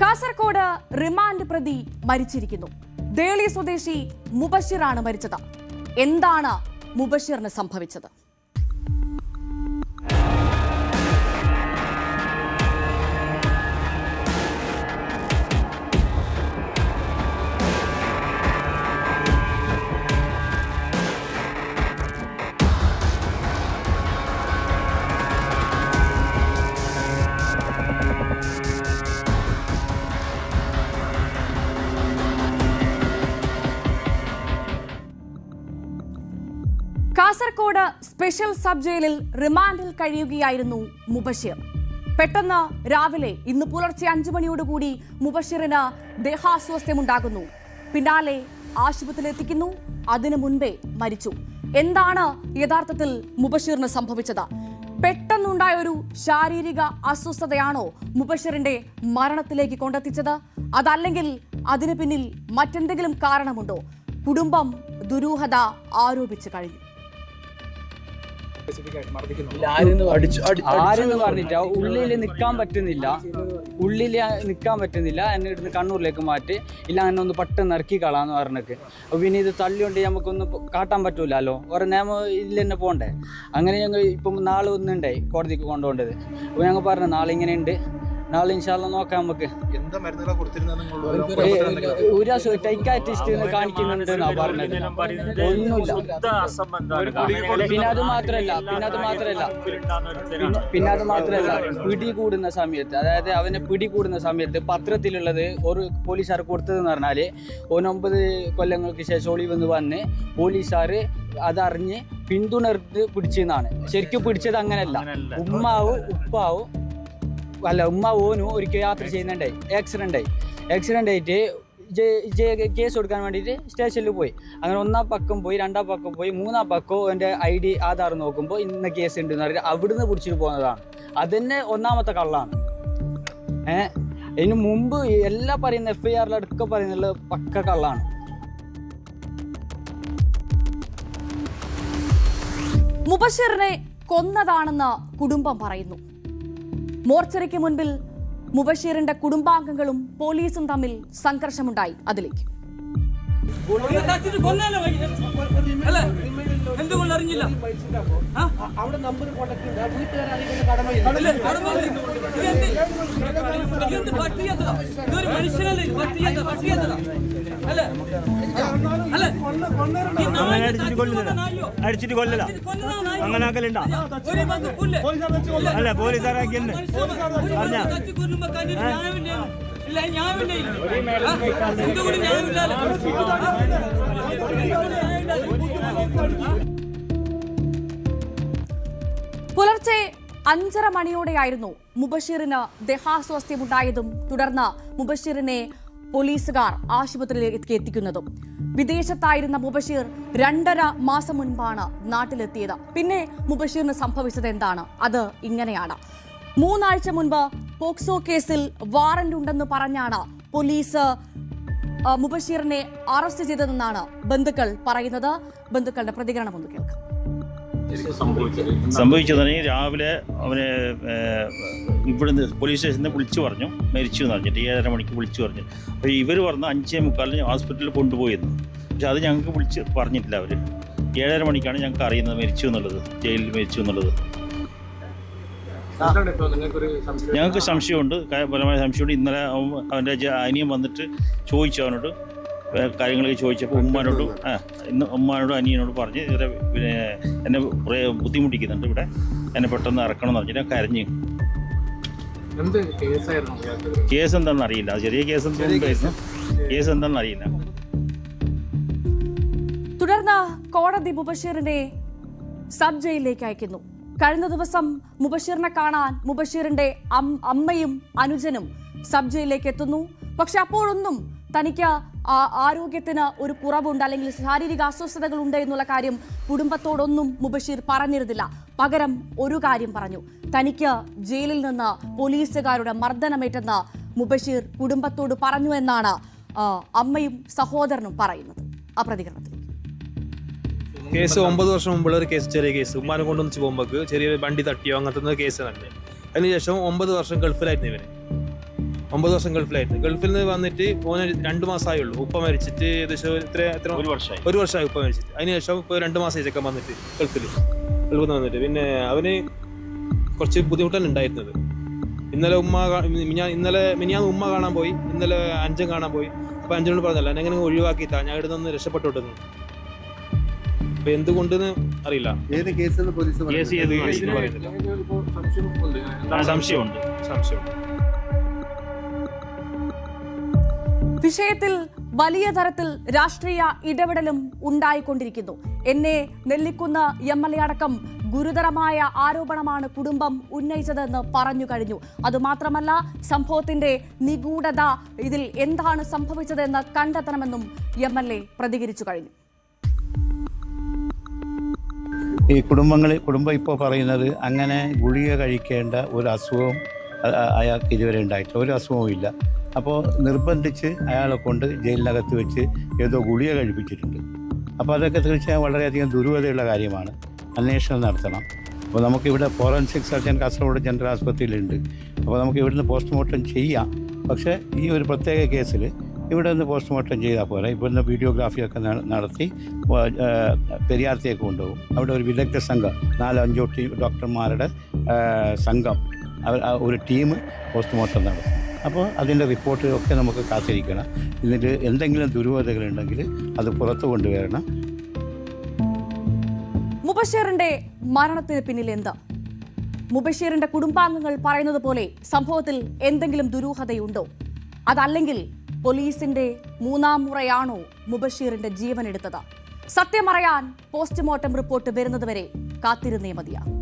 Kasaragod remand പ്രതി മരിച്ചിരിക്കുന്നു. ദേളി സ്വദേശി മുബഷിറാണ് മരിച്ചത്. എന്താണ് മുബഷിറിന് സംഭവിച്ചത്? കാസർഗോഡ് സ്പെഷ്യൽ സബ് ജയിലിൽ റിമാൻഡിൽ കഴിയുകയായിരുന്നു മുബഷിർ. പെട്ടെന്ന് രാവിലെ ഇന്ന് പുലർച്ചെ 5 മണിയോടുകൂടി മുബഷിറിന് ദേഹാസ്വാസ്ഥ്യമുണ്ടാകുന്നു. പിന്നാലെ ആശുപത്രിയിൽ എത്തിക്കുന്നു. അതിനു മുൻപേ മരിച്ചു. എന്താണ് യഥാർത്ഥത്തിൽ മുബഷിറിന് സംഭവിച്ചത്? പെട്ടെന്നുണ്ടായ ഒരു ശാരീരിക അസ്വസ്ഥതയാണോ മുബഷിറിന്റെ മരണത്തിലേക്ക് കൊണ്ടെത്തിച്ചത്? അതല്ലെങ്കിൽ അതിനു പിന്നിൽ മറ്റെന്തെങ്കിലും കാരണമുണ്ടോ? കുടുംബം ദുരൂഹത ആരോപിച്ചു കഴിഞ്ഞു. ആരെന്ന് പറഞ്ഞിട്ട് ഉള്ളിൽ നിൽക്കാൻ പറ്റുന്നില്ല, എന്നെ ഇവിടുന്ന് കണ്ണൂരിലേക്ക് മാറ്റി, ഇല്ല അങ്ങനെ ഒന്ന് പെട്ടെന്ന് ഇറക്കി കളാന്ന് പറഞ്ഞിട്ട്. അപ്പോൾ പിന്നെ ഇത് തള്ളിയോണ്ട് നമുക്കൊന്ന് കാട്ടാൻ പറ്റൂലല്ലോ, ഒരു നിയമം ഇതിൽ തന്നെ പോകണ്ടേ. അങ്ങനെ ഞങ്ങൾ ഇപ്പം നാളെ ഒന്നുണ്ടായി കോടതിക്ക് കൊണ്ടുപോകേണ്ടത്. അപ്പോൾ ഞങ്ങൾ പറഞ്ഞു നാളെ ഇങ്ങനെയുണ്ട്, നാളെ ഇൻഷാല്ലാ നോക്കാം. നമുക്ക് ഒരു ടൈക്കാറ്റിസ്റ്റ് കാണിക്കുന്നുണ്ട് എന്നാ പറഞ്ഞത്. ഒന്നുമില്ല. പിന്നെ അത് മാത്രല്ല പിടികൂടുന്ന സമയത്ത്, അതായത് അവനെ പിടികൂടുന്ന സമയത്ത് പത്രത്തിലുള്ളത് ഒരു പോലീസുകാർ കൊടുത്തതെന്ന് പറഞ്ഞാല് 9 കൊല്ലങ്ങൾക്ക് ശേഷം ഒളിവെന്ന് വന്ന് പോലീസുകാർ അതറിഞ്ഞ് പിന്തുണർത്ത് പിടിച്ചെന്നാണ്. ശരിക്കും പിടിച്ചത് അങ്ങനെയല്ല. ഉമ്മ ഓനും ഒരിക്കൽ യാത്ര ചെയ്യുന്നുണ്ടായി, ആക്സിഡന്റ് ആയിട്ട് കേസ് കൊടുക്കാൻ വേണ്ടിയിട്ട് സ്റ്റേഷനിൽ പോയി. അങ്ങനെ 1 പക്കം പോയി, 2 പക്കം പോയി, 3 പക്കം എൻ്റെ ID ആധാർ നോക്കുമ്പോൾ ഇന്ന കേസ് ഉണ്ടെന്ന് പറഞ്ഞിട്ട് അവിടുന്ന് പിടിച്ചിട്ട് പോകുന്നതാണ്. അതന്നെ ഒന്നാമത്തെ കള്ളാണ്. ഇതിന് മുമ്പ് എല്ലാം പറയുന്ന FIR പറയുന്നുള്ള പക്ക കള്ളാണ്. മുബഷിറിനെ കൊന്നതാണെന്ന് കുടുംബം പറയുന്നു. മോർച്ചറിക്ക് മുൻപിൽ മുബഷിറിന്റെ കുടുംബാംഗങ്ങളും പോലീസും തമ്മിൽ സംഘർഷമുണ്ടായി. അതിലേക്ക് അടിച്ചിട്ട് കൊല്ലല അങ്ങനെ ആക്കലുണ്ടാ അല്ല പോലീസുകാരാക്കിയെന്നെ പറഞ്ഞ പുലർച്ചെ 5:30 മണിയോടെയായിരുന്നു മുബഷിറിന് ദേഹാസ്വാസ്ഥ്യമുണ്ടായതും തുടർന്ന് മുബഷിറിനെ പോലീസുകാർ ആശുപത്രിയിലേക്ക് എത്തിക്കുന്നതും. വിദേശത്തായിരുന്ന മുബഷിർ 2.5 മാസം മുൻപാണ് നാട്ടിലെത്തിയത്. പിന്നെ മുബഷിറിന് സംഭവിച്ചത് എന്താണ്? അത് ഇങ്ങനെയാണ്. 3 ആഴ്ച മുൻപ് പോക്സോ കേസിൽ വാറന്റ് ഉണ്ടെന്ന് പറഞ്ഞാണ് പോലീസ് മുബഷിറിനെ അറസ്റ്റ് ചെയ്തതെന്നാണ് ബന്ധുക്കൾ പറയുന്നത്. ബന്ധുക്കളുടെ പ്രതികരണം ഒന്ന് കേൾക്കാം. സംഭവിച്ചതാണെങ്കിൽ രാവിലെ അവനെ ഇവിടുന്ന് പോലീസ് സ്റ്റേഷനിൽ നിന്ന് വിളിച്ചു പറഞ്ഞു മരിച്ചു എന്ന് പറഞ്ഞിട്ട് 7:30 മണിക്ക് വിളിച്ചു പറഞ്ഞു. അപ്പോൾ ഇവർ പറഞ്ഞ 5:45 ഹോസ്പിറ്റലിൽ കൊണ്ടുപോയിരുന്നു. പക്ഷെ അത് ഞങ്ങൾക്ക് വിളിച്ച് പറഞ്ഞിട്ടില്ല. അവർ 7:30 മണിക്കാണ് ഞങ്ങൾക്ക് അറിയുന്നത് മരിച്ചു എന്നുള്ളത്, ജയിലിൽ മരിച്ചു എന്നുള്ളത്. ഞങ്ങൾക്ക് സംശയമുണ്ട്, ബലമായ സംശയമുണ്ട്. ഇന്നലെ അവൻ്റെ അനിയൻ വന്നിട്ട് ചോദിച്ചു, അവനോട് കാര്യങ്ങളൊക്കെ ചോദിച്ചപ്പോൾ ഉമ്മാനോടും അനിയനോട് പറഞ്ഞ് ഇവരെ പിന്നെ എന്നെ കുറേ ബുദ്ധിമുട്ടിക്കുന്നുണ്ട്, ഇവിടെ എന്നെ പെട്ടെന്ന് ഇറക്കണം എന്ന് പറഞ്ഞിട്ട് കരഞ്ഞ്. കേസ് എന്താണെന്ന് അറിയില്ല, ചെറിയ കേസ് എന്തായിരുന്നു, കേസ് എന്താണെന്ന് അറിയില്ല. തുടർന്ന് കോടതി മുബഷിറിനെ സബ് ജയിലിലേക്ക് അയക്കുന്നു. കഴിഞ്ഞ ദിവസം മുബഷിറിനെ കാണാൻ മുബഷിറിന്റെ അമ്മയും അനുജനും സബ് ജയിലിലേക്ക് എത്തുന്നു. പക്ഷെ അപ്പോഴൊന്നും തനിക്ക് ആരോഗ്യത്തിന് ഒരു കുറവുണ്ട് അല്ലെങ്കിൽ ശാരീരിക അസ്വസ്ഥതകൾ ഉണ്ട് എന്നുള്ള കാര്യം കുടുംബത്തോടൊന്നും മുബഷിർ പറഞ്ഞിരുന്നില്ല. പകരം ഒരു കാര്യം പറഞ്ഞു, തനിക്ക് ജയിലിൽ നിന്ന് പോലീസുകാരുടെ മർദ്ദനമേറ്റെന്ന് മുബഷിർ കുടുംബത്തോട് പറഞ്ഞു എന്നാണ് അമ്മയും സഹോദരനും പറയുന്നത്. ആ പ്രതികരണത്തിൽ കേസ് 9 വർഷം മുമ്പുള്ള ഒരു കേസ്, ചെറിയ കേസ്. ഉമ്മാനെ കൊണ്ടുവന്ന് പോകുമ്പോൾ ചെറിയൊരു വണ്ടി തട്ടിയോ അങ്ങനത്തെ കേസ് കണ്ട്. അതിനുശേഷം 9 വർഷം ഗൾഫിലായിരുന്നു ഇവന്. 9 വർഷം ഗൾഫിലായിരുന്നു. ഗൾഫിൽ നിന്ന് വന്നിട്ട് ഓന് 2 മാസമേ ഉള്ളൂ. ഉപ്പ മരിച്ചിട്ട് ഏകദേശം എത്ര 1 വർഷമായി. 1 വർഷമായി ഉപ്പ മരിച്ചിട്ട്. അതിനുശേഷം ഇപ്പോൾ 2 മാസമായി ചെക്കൻ വന്നിട്ട് ഗൾഫിൽ നിന്ന് വന്നിട്ട്. പിന്നെ അവന് കുറച്ച് ബുദ്ധിമുട്ടാണ് ഉണ്ടായിരുന്നത്. ഇന്നലെ മിനിയാന്ന് ഉമ്മ കാണാൻ പോയി, ഇന്നലെ അഞ്ചൻ കാണാൻ പോയി. അപ്പൊ അഞ്ചനോട് പറഞ്ഞല്ല എന്നെ എങ്ങനെ ഒഴിവാക്കിയിട്ടാ ഞാൻ ഇവിടെ നിന്ന് രക്ഷപ്പെട്ടോട്ടെന്ന്. അപ്പൊ എന്തുകൊണ്ടെന്ന് അറിയില്ല. ഏത് കേസിൽ പോലീസ് കേസ് ഏത് കേസിന് പറയുന്നില്ല. സംശയമുണ്ട്. വിഷയത്തിൽ വലിയ തരത്തിൽ രാഷ്ട്രീയ ഇടപെടലും ഉണ്ടായിക്കൊണ്ടിരിക്കുന്നു. എന്നെ നെല്ലിക്കുന്ന് MLA അടക്കം ഗുരുതരമായ ആരോപണമാണ് കുടുംബം ഉന്നയിച്ചതെന്ന് പറഞ്ഞു കഴിഞ്ഞു. അതുമാത്രമല്ല, സംഭവത്തിന്റെ നിഗൂഢത, ഇതിൽ എന്താണ് സംഭവിച്ചതെന്ന് കണ്ടെത്തണമെന്നും MLA പ്രതികരിച്ചു കഴിഞ്ഞു. ഈ കുടുംബം ഇപ്പോൾ പറയുന്നത് അങ്ങനെ ഗുളിക കഴിക്കേണ്ട ഒരു അസുഖവും അയാൾക്ക് ഇതുവരെ ഉണ്ടായിട്ടില്ല. ഒരു അസുഖവും ഇല്ല. അപ്പോൾ നിർബന്ധിച്ച് അയാളെ കൊണ്ട് ജയിലിനകത്ത് വെച്ച് ഏതോ ഗുളിക കഴിപ്പിച്ചിട്ടുണ്ട്. അപ്പോൾ അതൊക്കെ തീർച്ചയായും വളരെയധികം ദുരൂഹതയുള്ള കാര്യമാണ്. അന്വേഷണം നടത്തണം. അപ്പോൾ നമുക്കിവിടെ ഫോറൻസിക് സർജൻ കാസർഗോഡ് ജനറൽ ആശുപത്രിയിലുണ്ട്. അപ്പോൾ നമുക്ക് ഇവിടുന്ന് പോസ്റ്റ്മോർട്ടം ചെയ്യാം. പക്ഷേ ഈ ഒരു പ്രത്യേക കേസിൽ ഇവിടെ നിന്ന് പോസ്റ്റ്മോർട്ടം ചെയ്താൽ പോലെ ഇവിടുന്ന് വീഡിയോഗ്രാഫിയൊക്കെ നടത്തി പെരിയാർത്തേക്ക് കൊണ്ടുപോകും. അവിടെ ഒരു വിദഗ്ധ സംഘം 4-5 ഡോക്ടർമാരുടെ സംഘം ഒരു ടീം പോസ്റ്റ്മോർട്ടം നടത്തും. അപ്പോൾ അതിൻ്റെ റിപ്പോർട്ട് ഒക്കെ നമുക്ക് കാത്തിരിക്കണം. എന്നിട്ട് എന്തെങ്കിലും ദുരൂഹതകളുണ്ടെങ്കിൽ അത് പുറത്തു കൊണ്ടുവരണം. മുബഷീറിന്റെ മരണത്തിന് പിന്നിൽ എന്ത്? മുബഷീറിന്റെ കുടുംബാംഗങ്ങൾ പറയുന്നത് പോലെ സംഭവത്തിൽ എന്തെങ്കിലും ദുരൂഹതയുണ്ടോ? അതല്ലെങ്കിൽ പോലീസിന്റെ 3ാം മുറയാണോ മുബഷീറിന്റെ ജീവനെടുത്തത്? സത്യമറിയാൻ പോസ്റ്റ്മോർട്ടം റിപ്പോർട്ട് വരുന്നതുവരെ കാത്തിരുന്നേ മതിയാകും.